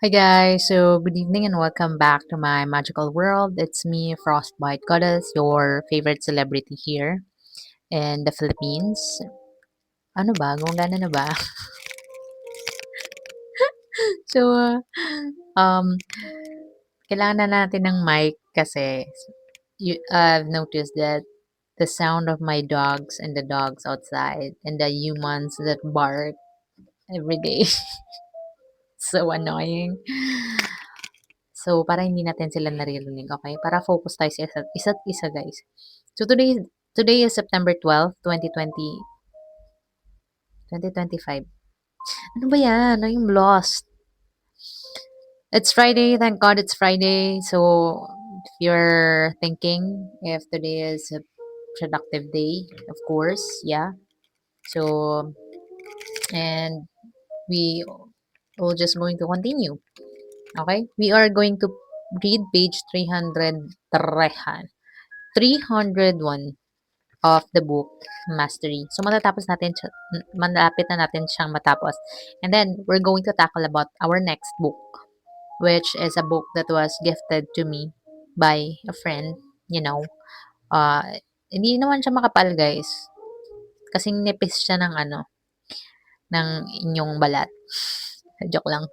Hi guys, so good evening and welcome back to my magical world. It's me, Frostbite Goddess, your favorite celebrity here in the Philippines. Ano ba? Gumagana na ba? So, um, kailangan na natin ng mic kasi I've noticed that the sound of my dogs and the dogs outside and the humans that bark every day so annoying. So, para hindi natin sila naririnig, okay? Para focus tayo sa isa't isa, guys. So, today is September 12th, 2025. Ano ba yan? I'm lost. It's Friday. Thank God it's Friday. So, if you're thinking if today is a productive day, of course, yeah. So, and we will just going to continue. Okay? We are going to read page 301 of the book Mastery. So, malapit na natin siyang matapos. And then, we're going to tackle about our next book, which is a book that was gifted to me by a friend, you know. Hindi naman siya makapal, guys. Kasing nipis siya ng ng inyong balat. Joke lang.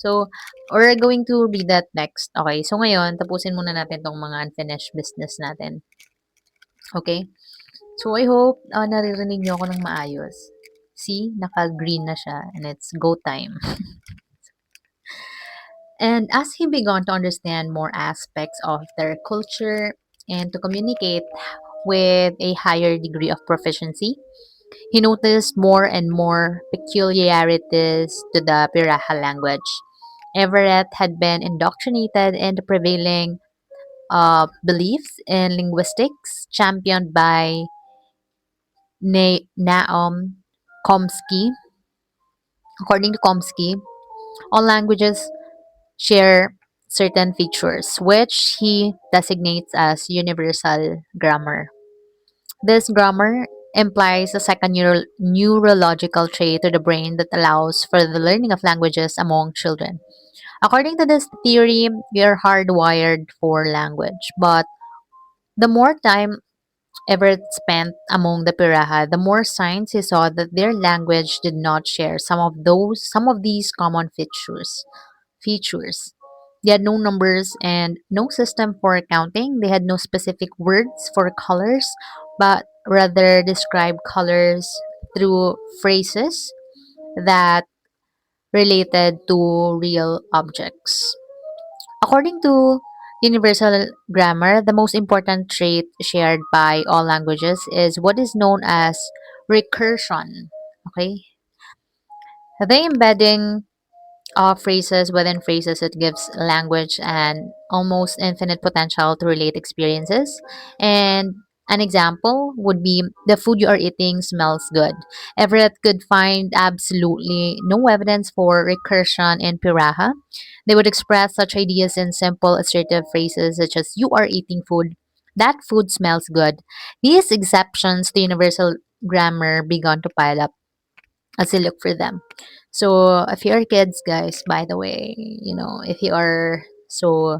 So, we're going to read that next. Okay, so ngayon, tapusin muna natin tong mga unfinished business natin. Okay? So, I hope naririnig niyo ako ng maayos. See, naka-green na siya and it's go time. And as he began to understand more aspects of their culture and to communicate with a higher degree of proficiency, he noticed more and more peculiarities to the Piraha language. Everett had been indoctrinated in the prevailing beliefs in linguistics championed by Naum Chomsky. According to Chomsky, all languages share certain features, which he designates as universal grammar. This grammar implies a second neurological trait to the brain that allows for the learning of languages among children. According to this theory, we are hardwired for language, but the more time Everett spent among the Piraha, the more signs he saw that their language did not share some of these common features. They had no numbers and no system for counting. They had no specific words for colors, but rather described colors through phrases that related to real objects. According to universal grammar, the most important trait shared by all languages is what is known as recursion. Okay? The embedding phrases within phrases, it gives language an almost infinite potential to relate experiences. And an example would be the food you are eating smells good. Everett could find absolutely no evidence for recursion in Piraha. They would express such ideas in simple assertive phrases such as you are eating food. That food smells good. These exceptions to universal grammar began to pile up as you look for them. So if you are kids, guys, by the way, if you are so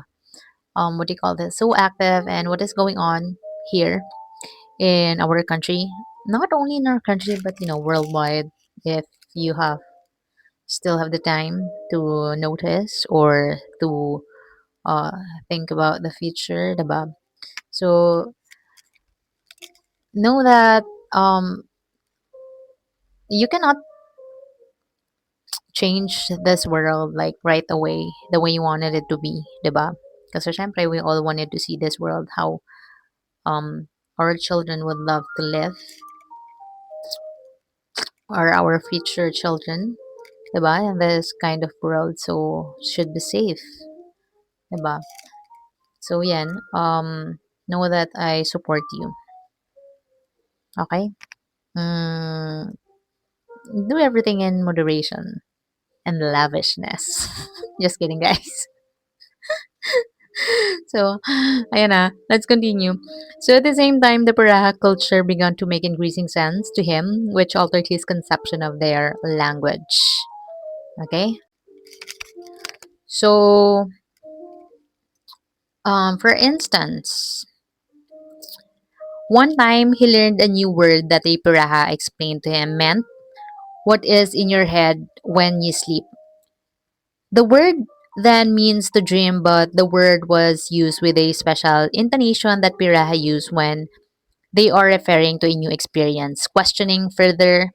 what do you call this? So active and what is going on here in our country, not only in our country but worldwide, if you have still have the time to notice or to uh think about the future, diba? So know that you cannot change this world like right away the way you wanted it to be, diba? Kasi syempre we all wanted to see this world how our children would love to live or our future children, diba? In this kind of world, so should be safe, diba? So yan, know that I support you, okay? Mm, do everything in moderation and lavishness. Just kidding, guys. So, ayan na, let's continue. So, at the same time, the Paraha culture began to make increasing sense to him, which altered his conception of their language. Okay? So, for instance, one time he learned a new word that a piraha explained to him meant what is in your head when you sleep. The word then means to dream, but the word was used with a special intonation that piraha use when they are referring to a new experience. Questioning further,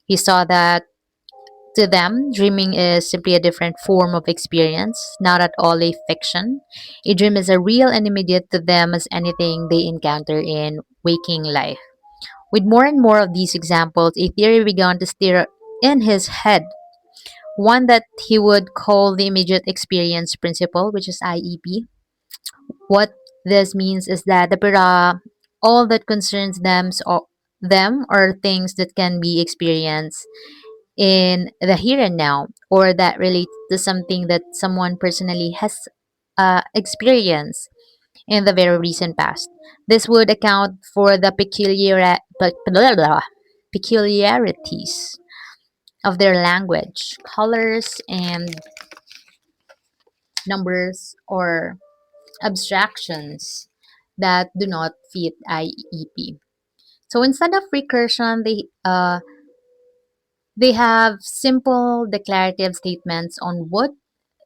he saw that to them, dreaming is simply a different form of experience, not at all a fiction. A dream is as real and immediate to them as anything they encounter in waking life. With more and more of these examples, a theory began to stir in his head, one that he would call the immediate experience principle, which is IEP. What this means is that the para, all that concerns them are things that can be experienced in the here and now, or that relates to something that someone personally has experienced in the very recent past. This would account for the peculiarities of their language, colors, and numbers or abstractions that do not fit IEP. So instead of recursion, they have simple declarative statements on what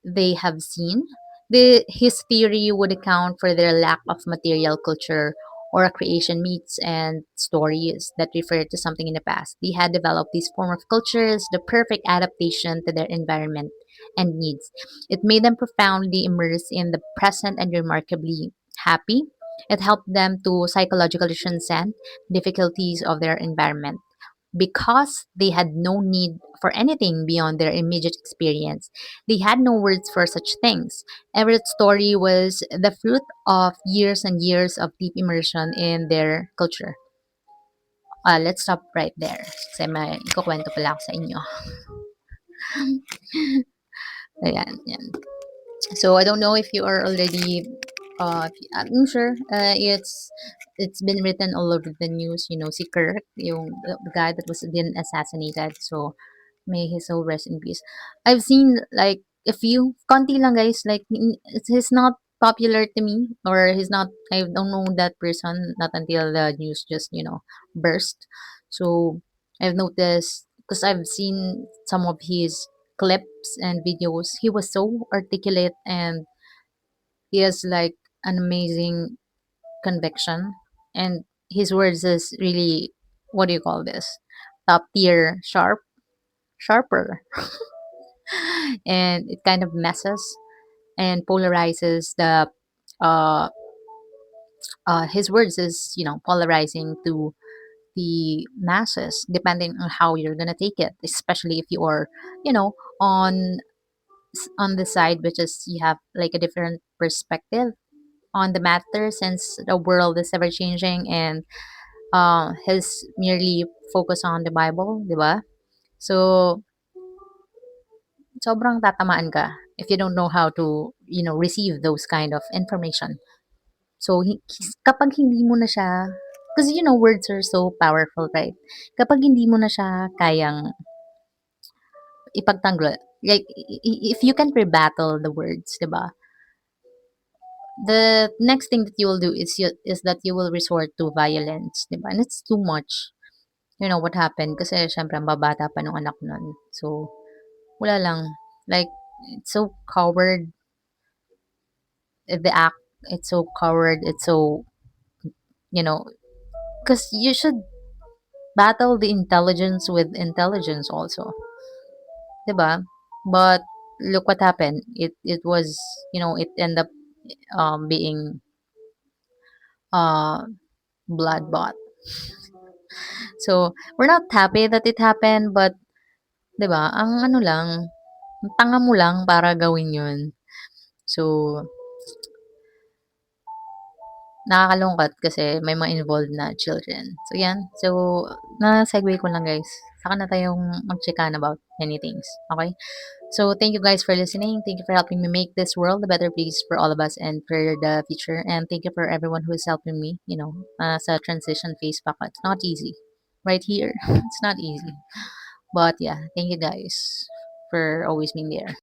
they have seen. His theory would account for their lack of material culture or creation myths and stories that refer to something in the past. They had developed these form of cultures, the perfect adaptation to their environment and needs. It made them profoundly immersed in the present and remarkably happy. It helped them to psychologically transcend difficulties of their environment because they had no need for anything beyond their immediate experience. They had no words for such things. Everett's story was the fruit of years and years of deep immersion in their culture. Let's stop right there. Kasi may ikukwento pala ako sa inyo. Ayan, yan. So I don't know if you are already I'm sure it's been written all over the news, si Kirk, yung the guy that was been assassinated. So may his soul rest in peace. I've seen like a few konti lang guys, like he's not popular to me, or he's not, I don't know that person not until the news just, burst. So I've noticed because I've seen some of his clips and videos. He was so articulate and he has like an amazing conviction, and his words is really, what do you call this, top tier sharper, and it kind of messes and polarizes the uh his words is, polarizing to the masses depending on how you're gonna take it, especially if you are, you know on on the side which is you have like a different perspective on the matter, since the world is ever changing, and his merely focus on the Bible, di ba? So sobrang tatamaan ka if you don't know how to, receive those kind of information. So kapag hindi mo na siya, because words are so powerful, right? Kapag hindi mo na siya kayang ipagtanggol, like if you can rebuttal the words, 'di ba? The next thing that you will do is that you will resort to violence, 'di ba? And it's too much. You know what happened? Kasi syempre ang babata pa nung anak nun. So wala lang. Like it's so coward, the act. It's so coward. It's so, you know because you should battle the intelligence with intelligence also, 'di ba? But look what happened. It was, it ended up being uh blood bought. So we're not happy that it happened, but 'di ba? Ang ano lang, ang tanga mo lang para gawin 'yun. So nakakalungkot kasi may mga involved na children. So 'yan. So na-segue ko lang guys. Saka na tayong mag-chikahan about many things. Okay? So thank you guys for listening. Thank you for helping me make this world a better place for all of us and for the future. And thank you for everyone who is helping me, sa transition phase pa. It's not easy. Right here. It's not easy. But yeah, thank you guys for always being there.